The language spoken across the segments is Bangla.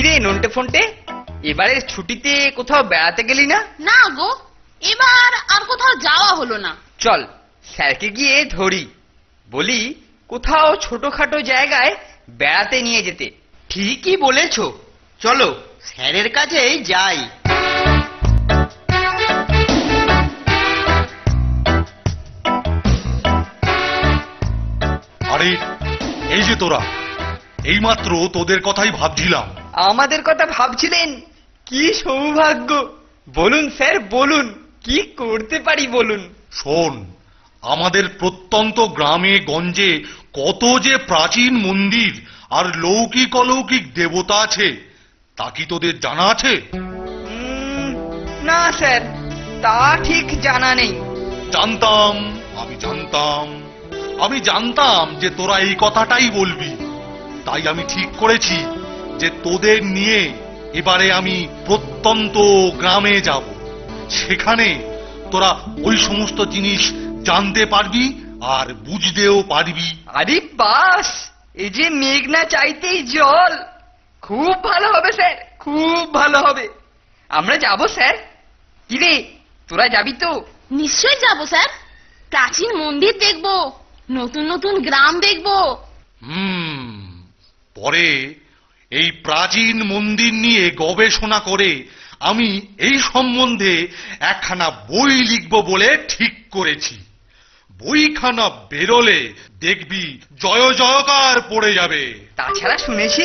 কিরে নন্টে ফন্টে, এবারে ছুটিতে কোথাও বেড়াতে গেলি না? না গো, এবার আর কোথাও যাওয়া হলো না। চল স্যারকে গিয়ে ধরি, বলি কোথাও ছোটখাটো জায়গায় বেড়াতে নিয়ে যেতে। ঠিকই বলেছো, চলো স্যারের কাছেই যাই। আরে এই যে তোরা, এইমাত্র তোদের কথাই ভাবছিলাম। আমাদের কথা ভাবছিলেন? কি সৌভাগ্য! বলুন স্যার বলুন, কি করতে পারি বলুন। শোন, আমাদের প্রত্যন্ত গ্রামে গঞ্জে কত যে প্রাচীন মন্দির আর লৌকিক অলৌকিক দেবতা আছে, তা কি তোদের জানা আছে? না স্যার, তা ঠিক জানা নেই। জানতাম, আমি জানতাম যে তোরা এই কথাটাই বলবি। তাই আমি ঠিক করেছি যে তোদের নিয়ে এবারে আমি প্রত্যন্ত গ্রামে যাব। সেখানে তোরা ওই সমস্ত জিনিস জানতে পারবি আর বুঝতেও পারবি। আরে বাস, এই যে মেঘ না চাইতেই জল। খুব ভালো হবে স্যার, খুব ভালো হবে। আমরা যাব স্যার। কিরে, তোরা যাবি তো? নিশ্চয়ই যাবো স্যার। প্রাচীন মন্দির দেখবো, নতুন নতুন গ্রাম দেখবো। পরে এই প্রাচীন মন্দির নিয়ে গবেষণা করে আমি এই সম্বন্ধে একখানা বই লিখব বলে ঠিক করেছি। বইখানা বেরোলে দেখবি জয় জয়কার পড়ে যাবে। তাছাড়া শুনেছি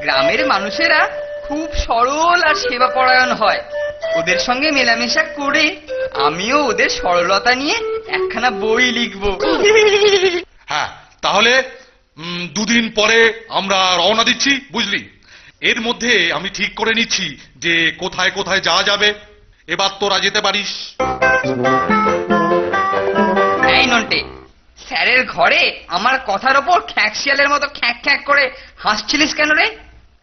গ্রামের মানুষেরা খুব সরল আর সেবা পরায়ণ হয়। ওদের সঙ্গে মেলামেশা করে আমিও ওদের সরলতা নিয়ে একখানা বই লিখব। হ্যাঁ, তাহলে দুদিন পরে আমরা রওনা দিচ্ছি, বুঝলি? এর মধ্যে আমি ঠিক করে নিচ্ছি যে কোথায় কোথায় যাওয়া যাবে। এবার তোরা যেতে পারিস। এই নন্টে, স্যারের ঘরে আমার কথার ওপর খ্যাঁকশিয়ালের মতো খ্যাঁক খ্যাঁক করে হাসছিলিস কেন রে?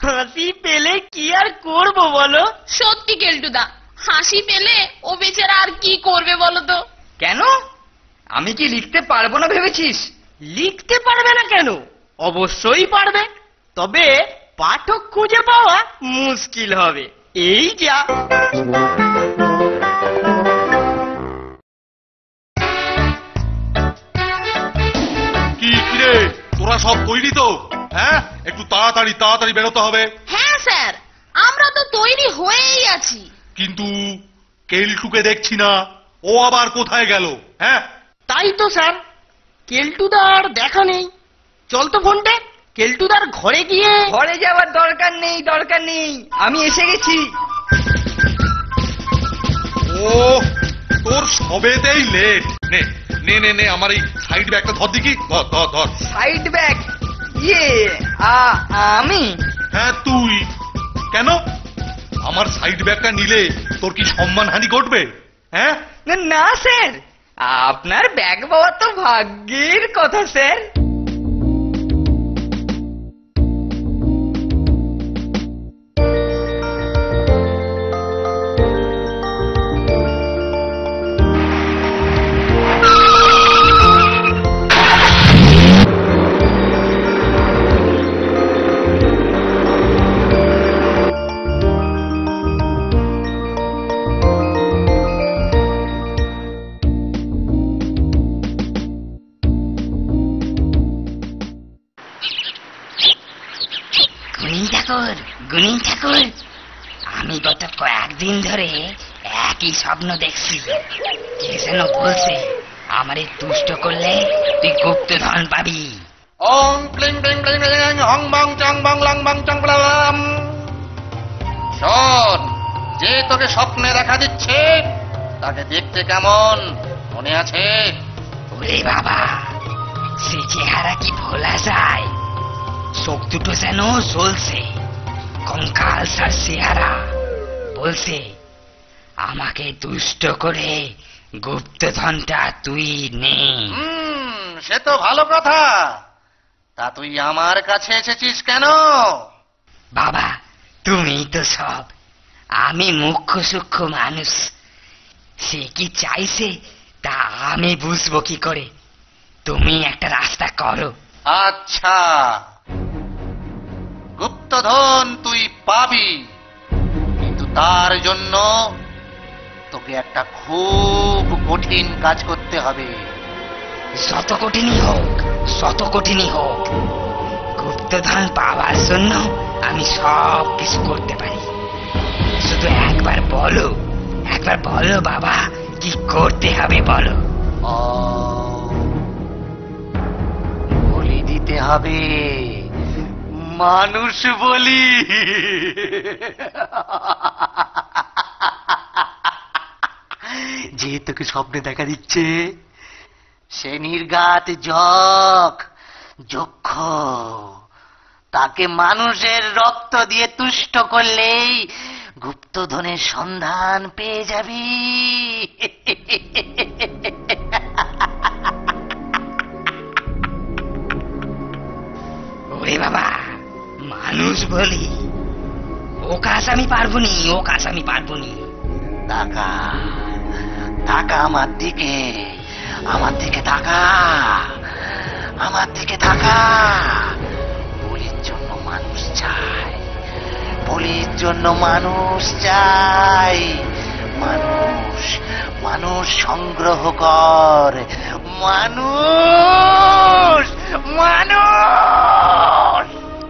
হাসি পেলে কি আর করব বলো? সত্যি কেলটুদা, হাসি পেলে ও বেচারা আর কি করবে বলো তো? কেন, আমি কি লিখতে পারবো না ভেবেছিস? লিখতে পারবে না কেন? অবশ্যই পারবে, তবে পাঠক খুঁজে পাওয়া মুশকিল হবে। এই যা। কি রে, তোরা সব তৈরি তো? হ্যাঁ, একটু তাড়াতাড়ি তাড়াতাড়ি বেরোতে হবে। হ্যাঁ স্যার, আমরা তো তৈরি হয়েই আছি। কিন্তু কেলটুকে দেখছি না, ও আবার কোথায় গেল? হ্যাঁ, তাই তো স্যার, কেলটুদার দেখা নেই। চল তো ফোনটে, কেলটুদার ঘরে গিয়ে। ঘরে যাওয়ার দরকার নেই, দরকার নেই, আমি এসে গেছি। ও তোর সবেতেই লেট। নে নে নে নে, আমার এই সাইড ব্যাগটা ধর দেখি। ধর ধর ধর। Side bag? ইয়ে, আমি? হ্যাঁ তুই। কেন, আমার সাইড ব্যাগটা নিলে তোর কি সম্মানহানি ঘটবে? হ্যাঁ না স্যার, আপনার ব্যাগ পাওয়া তো ভাগ্যের কথা স্যার। গুণী ঠাকুর, আমি গত কয়েকদিন ধরে একই স্বপ্ন দেখছি। কে যেন বলছে আমারে তুষ্ট করলে তুই গুপ্তধন পাবি। ওং ক্লিং ক্লিং ক্লিং ক্লিং হং বং চং বং লং বং চং বলাম। শোন, যে তোকে স্বপ্নে দেখা দিচ্ছে তাকে দেখতে কেমন মনে আছে? ওরে বাবা, সে চেহারা কি ভোলা যায়? চোখ দুটো যেন জ্বলছে, কঙ্কাল সার চেহারা। বলছে আমাকে দুষ্ট করে গুপ্তধনটা তুই নে। সে তো ভালো কথা। তা তুই আমার কাছে এসেছিস কেন? বাবা, তুমি তো সব। আমি মুখ্য সূক্ষ্ম মানুষ, সে কি চাইছে তা আমি বুঝবো কি করে? তুমি একটা রাস্তা করো। আচ্ছা, গুপ্ত গুপ্তধন তুই পাবি, কিন্তু তার জন্য তোকে একটা খুব কঠিন কাজ করতে হবে। শত কঠিনই হোক, গুপ্তধন পাওয়ার জন্য আমি সব কিছু করতে পারি। শুধু একবার বলো বাবা, কি করতে হবে বলো। বলি দিতে হবে, মানুষ বলি। যে তোকে স্বপ্নে দেখা দিচ্ছে সে নির্ঘাত যক্ষ, তাকে মানুষের রক্ত দিয়ে তুষ্ট করলেই গুপ্তধনের সন্ধান পেয়ে যাবি। ওরে বাবা, মানুষ বলি, ও কাজ আমি পারবো নি। তাকা আমার দিকে তাকা। বলির জন্য মানুষ চাই, মানুষ সংগ্রহ কর, মানুষ।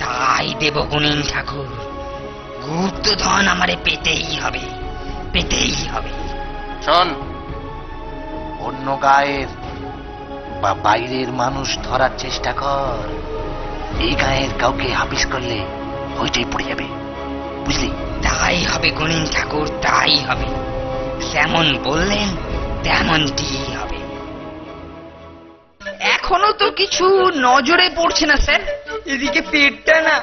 তাই দেব গুণিন ঠাকুর, গুপ্তধন আমারে পেতেই হবে। শোন, অন্য গায়ের বা বাইরের মানুষ ধরার চেষ্টা কর, এই গায়ের কাউকে হাফিস করলে ওইটাই পড়ে যাবে, বুঝলি? তাই হবে গুণিন ঠাকুর, তাই হবে। যেমন বললেন তেমনটি হবে। এখনো তো কিছু নজরে পড়ছে না স্যার। এদিকে পেটটা না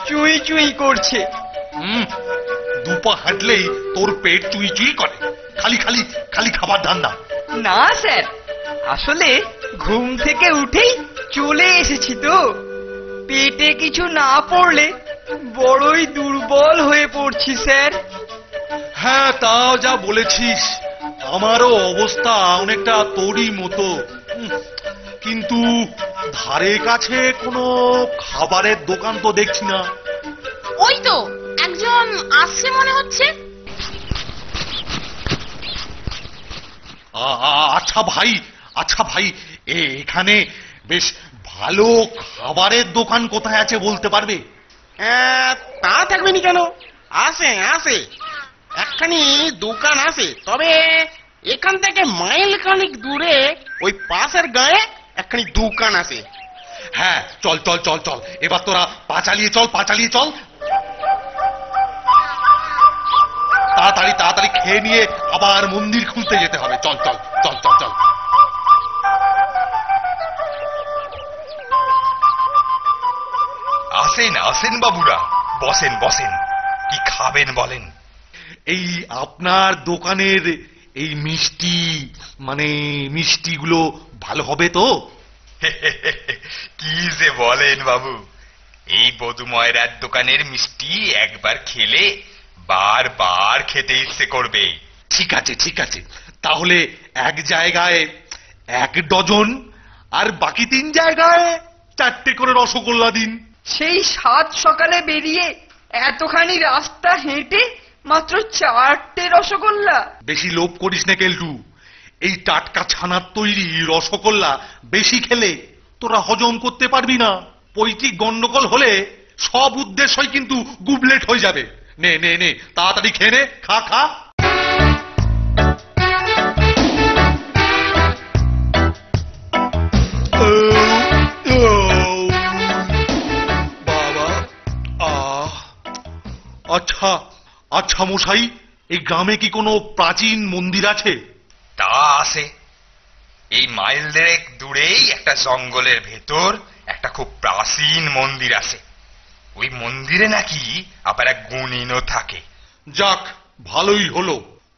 চুই চুই করছে। দুপা হাঁটলেই তোর পেট চুই চুই করে, খালি খাবার ধান্দা। না স্যার, আসলে ঘুম থেকে উঠেই চলে এসেছি তো, পেটে কিছু না পড়লে বড়ই দুর্বল হয়ে পড়ছি স্যার। হ্যাঁ, তাও যা বলেছিস, আমারও অবস্থা অনেকটা তোরই মতো। কিন্তু ধারে কাছে কোনো খাবারের দোকান তো দেখছি না। ওই তো একজন আসছে মনে হচ্ছে। আচ্ছা ভাই, এখানে বেশ ভালো খাবারের দোকান কোথায় আছে বলতে পারবে? তা থাকবে নি কেন, আছে একখানি দোকান আছে, তবে এখান থেকে মাইল খানিক দূরে ওই পাশের গায়ে একখানি দোকান আছে। হ্যাঁ, চল, এবার তোরা পা চালিয়ে চল। তাড়াতাড়ি খেয়ে নিয়ে আবার মন্দির খুলতে যেতে হবে। চল। আসেন বাবুরা, বসেন। কি খাবেন বলেন? এই আপনার দোকানের এই মিষ্টিগুলো ভালো হবে তো? কি যে বলেন বাবু, এই বধূ ময়রার দোকানের মিষ্টি একবার খেলে বারবার খেতে ইচ্ছে করবে। ঠিক আছে, তাহলে এক জায়গায় 1 ডজন আর বাকি 3 জায়গায় 4টে করে রসগোল্লা দিন। সেই 7 সকালে বেরিয়ে এতখানি রাস্তা হেঁটে মাত্র 4টে রসগোল্লা? বেশি লোভ করিস না কেলটু, এই টাটকা ছানার তৈরি রসগোল্লা বেশি খেলে তোরা হজম করতে পারবি না। পৈতৃক গন্ডগোল হলে সব উদ্দেশ্যই কিন্তু গুবলেট হয়ে যাবে। নে, তাড়াতাড়ি খেয়ে নে, খা। বাবা, আচ্ছা মশাই, এই গ্রামে কি কোনো প্রাচীন মন্দির আছে? তা আছে। এই মাইল 1.5 দূরেই একটা জঙ্গলের ভেতর একটা খুব প্রাচীন মন্দির আছে। ওই মন্দিরে নাকি আবার এক গুণিনও থাকে। যাক, ভালোই হলো,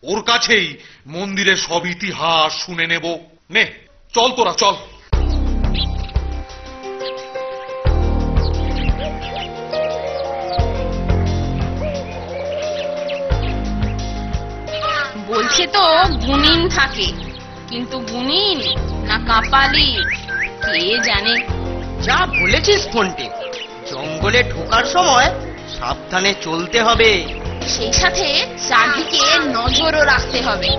ওর কাছেই মন্দিরের সব ইতিহাস শুনে নেব। নে, চল তোরা, চল। বলছে তো গুণিন থাকে, কিন্তু গুণিন না কাপালি কে জানে। যা বলেছিস ফোনটে, জঙ্গলে ঢোকার সময় সাবধানে চলতে হবে। সেই সাথে চারদিকে নজরও রাখতে হবে।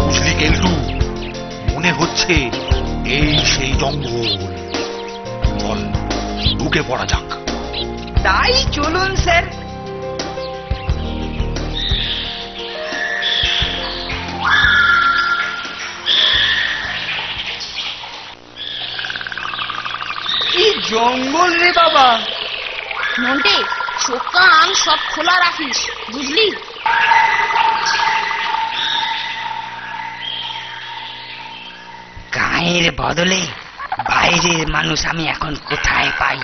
বুঝলি কেলটু, মনে হচ্ছে এই সেই জঙ্গল। চল ঢুকে পড়া যাক। তাই চলুন স্যার। কি জঙ্গল রে বাবা! নন্টে, চোখ কান সব খোলা রাখিস, বুঝলি? গায়ের বদলে বাইরের মানুষ আমি এখন কোথায় পাই?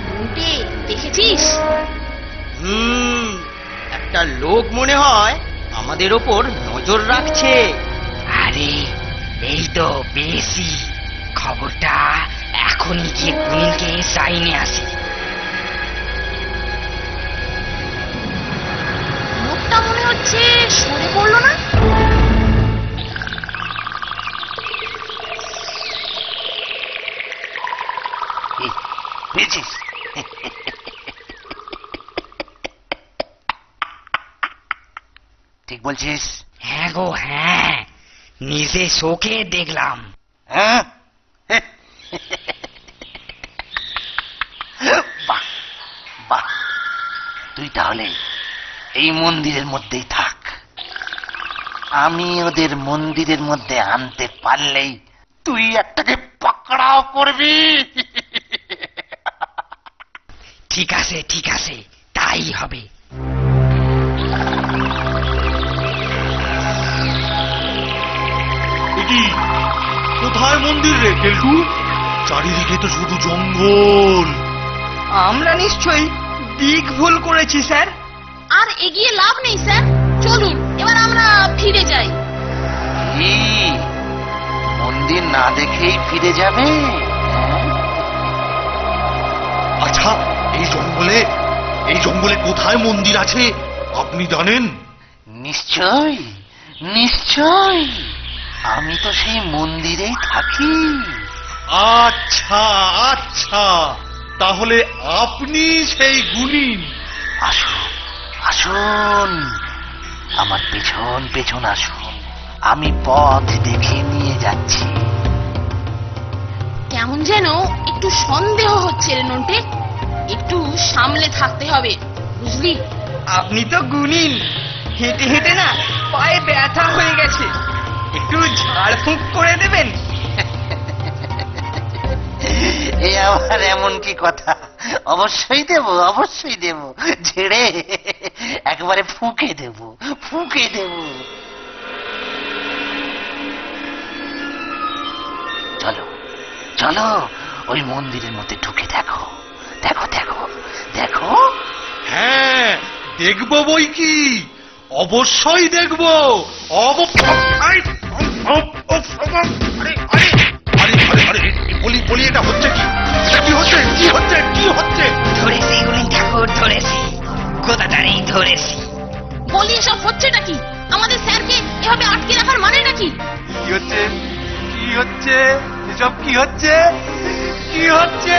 নন্টে, দেখেছিস? একটা লোক মনে হয় আমাদের ওপর নজর রাখছে। আরে এই তো পেয়েছি খবরটা। এখনই গিয়ে গুনিনকে সাইনে আসি। লোকটা মনে হচ্ছে সরে পড়লো না? পেয়েছিস? ঠিক বলছিস? হ্যাঁ গো হ্যাঁ, নিজে চোখে দেখলাম। হ্যাঁ? বাহ বাহ, তুই তাহলে এই মন্দিরের মধ্যেই থাক। আমি ওদের মন্দিরের মধ্যে আনতে পারলেই তুই একটাকে পাকড়াও করবি। ঠিক আছে ঠিক আছে, তাই হবে। কি কোথায় মন্দির রে কেলটু? চারিদিকে তো শুধু জঙ্গল। আমরা নিশ্চয়ই দিক ভুল করেছি স্যার। আর এগিয়ে লাভ নেই স্যার, চলুন এবার আমরা ফিরে যাই। কি, মন্দির না দেখেই ফিরে যাবে? আচ্ছা, এই জঙ্গলে কোথায় মন্দির আছে আপনি জানেন? নিশ্চয় নিশ্চয়, আমি তো সেই মন্দিরেই থাকি। আচ্ছা আচ্ছা, তাহলে আপনি সেই গুণিন। আসুন আসুন, আমার পেছন পেছন আসুন, আমি পথ দেখে নিয়ে যাচ্ছি। কেমন যেন একটু সন্দেহ হচ্ছে রে নন্টে, একটু সামলে থাকতে হবে, বুঝলি? আপনি তো গুণিন, হেঁটে হেঁটে না পায়ে ব্যথা হয়ে গেছে, একটু ঝাড়ফুঁক করে দেবেন। এ আমার এমন কি কথা? অবশ্যই দেব, অবশ্যই দেব, ঝেড়ে একবারে ফুঁকে দেব, ফুঁকে দেব। চলো চলো, ওই মন্দিরের মধ্যে ঢুকে দেখো, দেখো দেখো দেখো। হ্যাঁ দেখবো বই কি, অবশ্যই দেখবো। বলি এটা হচ্ছে কি? এটা কি হচ্ছে? কি হচ্ছে? কি হচ্ছে? ধরেছি গুনিন ঠাকুর, ধরেছি, গোদাটারি ধরেছি। বলি এসব হচ্ছেটা কি? আমাদের স্যারকে এভাবে আটকে রাখার মানে নাকি? কি হচ্ছে? কি হচ্ছে? এসব কি হচ্ছে? কি হচ্ছে?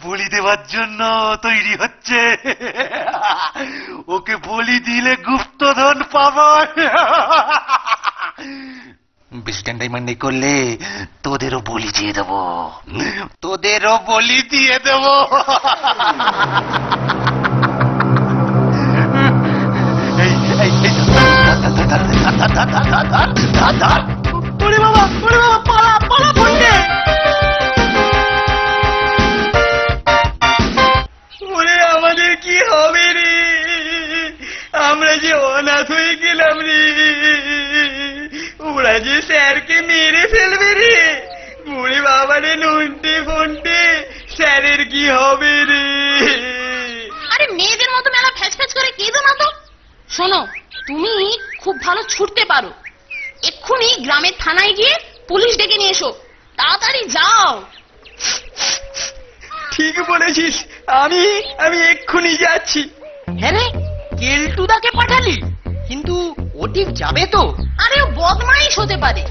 বলি দেওয়ার জন্য তৈরি হচ্ছে। ওকে বলি দিলে গুপ্তধন পাবো। বেশি টান্ডাইমান্ডি করলে তোদেরও বলি দিয়ে দেবো, তোদেরও বলি দিয়ে দেবো। ওরে বাবা, পালা পালা পড়ছে। ওরে আমাদের কি হবে রে? আমরা যে অনাথ হয়ে গেলাম রে, ওরা যে স্যারকে মেরে ফেলবে রে। ওরে বাবা রে, নন্টে ফন্টে, স্যারের কি হবে রে? আরে মেয়েদের মতো মেলা ফ্যাচ ফ্যাচ করে কেঁদো না তো। শোনো, তুমি খুব ভালো ছুটতে পারো। এক্ষুনি গ্রামের থানায় গিয়ে পুলিশ ডেকে নিয়ে এসো, তাড়াতাড়ি যাও। ঠিক বলেছিস, আমি আমি এক্ষুনি যাচ্ছি। হ্যাঁ রে, কেলটুদাকে পাঠালি? কিন্তু ও ঠিক যাবে তো? আরে ও বদমাইশ হতে পারে,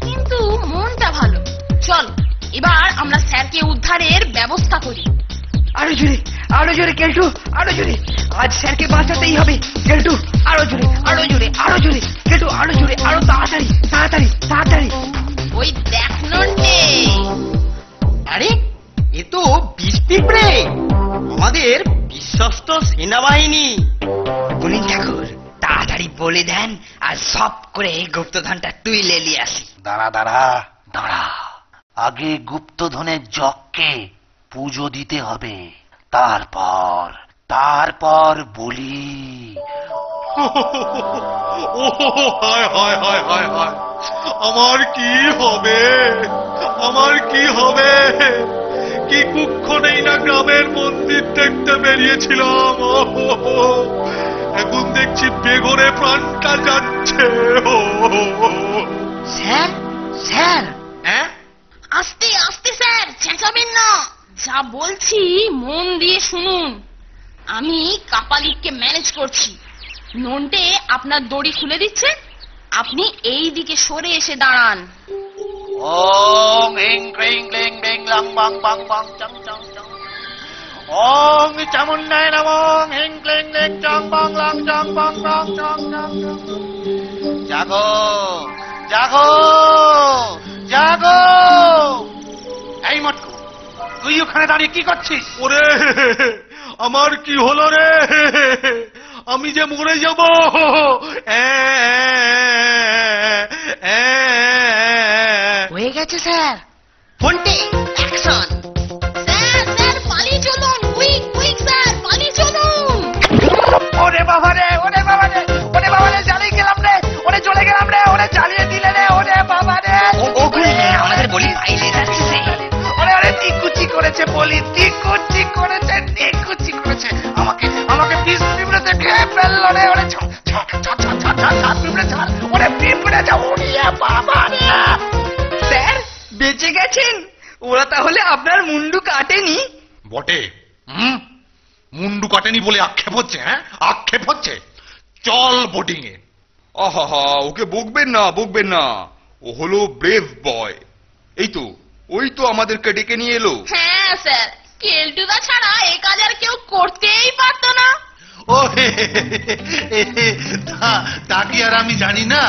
কিন্তু মনটা ভালো। চল এবার আমরা স্যারকে উদ্ধারের ব্যবস্থা করি। আরো জোরে কেলটু, আরো জোরে। আজ স্যারকে বাঁচাতেই হবে। কেলটু আরো জোরে, আরো জোরে, আরো জোরে। কেলটু আরো জোরে, আরো তাড়াতাড়ি তাড়াতাড়ি তাড়াতাড়ি। ওই দেখ নন্টে, আরে এ তো বিষ পিঁপড়ে, আমাদের বিশ্বস্ত সেনাবাহিনী। গুণিন ঠাকুর তাড়াতাড়ি বলে দেন আর সব করে গুপ্তধনটা তুইলে নিয়ে আসি। দাঁড়া দাঁড়া দাঁড়া, আগে গুপ্তধনের জগকে পুজো দিতে হবে, তারপর তারপর বলি। ও হায় হায় হায় হায় হায়, আমার কি হবে, আমার কি হবে? কি কুক্ষণেই না গ্রামের মন্দির দেখতে বেরিয়েছিলাম, এখন দেখছি বেঘরে প্রাণটা যাচ্ছে। স্যার স্যার, হ্যাঁ, আস্তে আস্তে স্যার, চেঁচাবেন না। যা বলছি মন দিয়ে শুনুন। আমি কাপালিককে ম্যানেজ করছি। নন্টে আপনার দড়ি খুলে দিচ্ছে, আপনি এই দিকে সরে এসে দাঁড়ান। ওং হিং ক্রিং ক্লিং বিং লং বং বং বং চং চং চং। ওং চামুন্ডায় নমঃ হিং ক্লিং লিং চং বং লং চং বং বং চং চং চং। জাগো জাগো জাগো। এই মটকু, তুই ওখানে দাঁড়িয়ে কি করছিস? ওরে আমার কি হলো রে, আমি যে মরে যাব। হয়ে গেছে স্যার। ফোনটি অ্যাকশন। স্যার স্যার পালিয়ে চলুন, কুইক কুইক স্যার, পালিয়ে চলুন। ওরে বাবা রে, ওরে বাবা রে, ওরে বাবা রে, জ্বালিয়ে গেলাম রে, ওরে চলে গেলাম রে, ওরে জ্বালিয়ে দিলে রে, ওরে বাবা রে। ও আমাদের বলি পাইলে যাচ্ছে সে। ওরে ওরে নিকুচি করেছে বলি, নিকুচি করেছে, নিকুচি করেছে। আমাকে আমাকে বিষ পিঁপড়েতে খেয়ে ফেললো রে। ওরে ছাড় ছাড় ছাড় ছাড় ছাড় ছাড় ছাড় পিঁপড়ে ছাড়, ওরে পিঁপড়ে যা, ওরে বাবা রে। স্যার বেঁচে গেছেন? ওরা তাহলে আপনার মুন্ডু কাটেনি? বটে, মুন্ডু কাটেনি বলে আক্ষেপ হচ্ছে? হ্যাঁ, আক্ষেপ হচ্ছে। চল বোটিং এ। আহা, ওকে বকবেন না, বকবেন না। ও হলো ব্রেভ বয়। এই তো, ওই তো আমাদেরকে ডেকে নিয়ে এলো। হ্যাঁ স্যার, কেলটুদা ছাড়া এই কাজ আর কেউ করতেই পারতো না। ও তা কি আর আমি জানি না,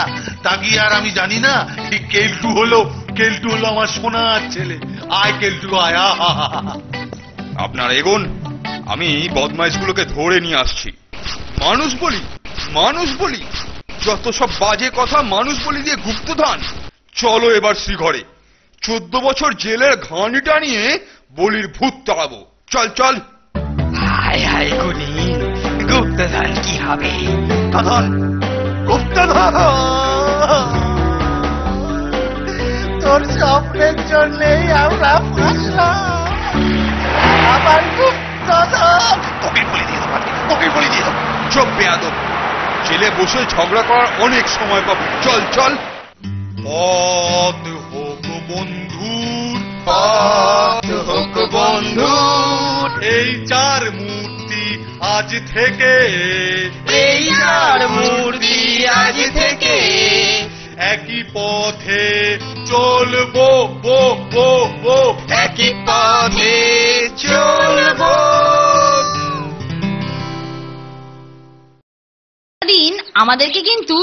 তা কি আর আমি জানি না। কেলটু হলো আমার সোনার ছেলে। আয় কেলটু আয়। আপনারা এগোন, আমি বদমাইশগুলোকে ধরে নিয়ে আসছি। মানুষ বলি, মানুষ বলি, যত সব বাজে কথা। মানুষ বলি দিয়ে গুপ্তধন। চলো এবার শ্রীঘরে, 14 বছর জেলের ঘানিটা নিয়ে বলির ভূত তাড়াবো। চল চল। হায় হায় গুণিন, গুপ্তধন কি হবে? গুপ্তধন, গুপ্তধন। তোর স্বপ্নের জন্যই আমরা ফাঁসলাম। আমার গুপ্তধন তোকে বলে দিয়ে দেবো, তোকে বলে দিয়ে দেবো। চুপ বেয়াদব, জেলে বসে ঝগড়া করার অনেক সময় পাবো। চল চল। পথ হোক বন্ধুর, পথ হোক বন্ধুর, এই চার মূর্তি আজ থেকে, এই চার মূর্তি আজ থেকে একই পথে চলবো, বো বো বো। একই পথে চলবো। দিন আমাদেরকে কিন্তু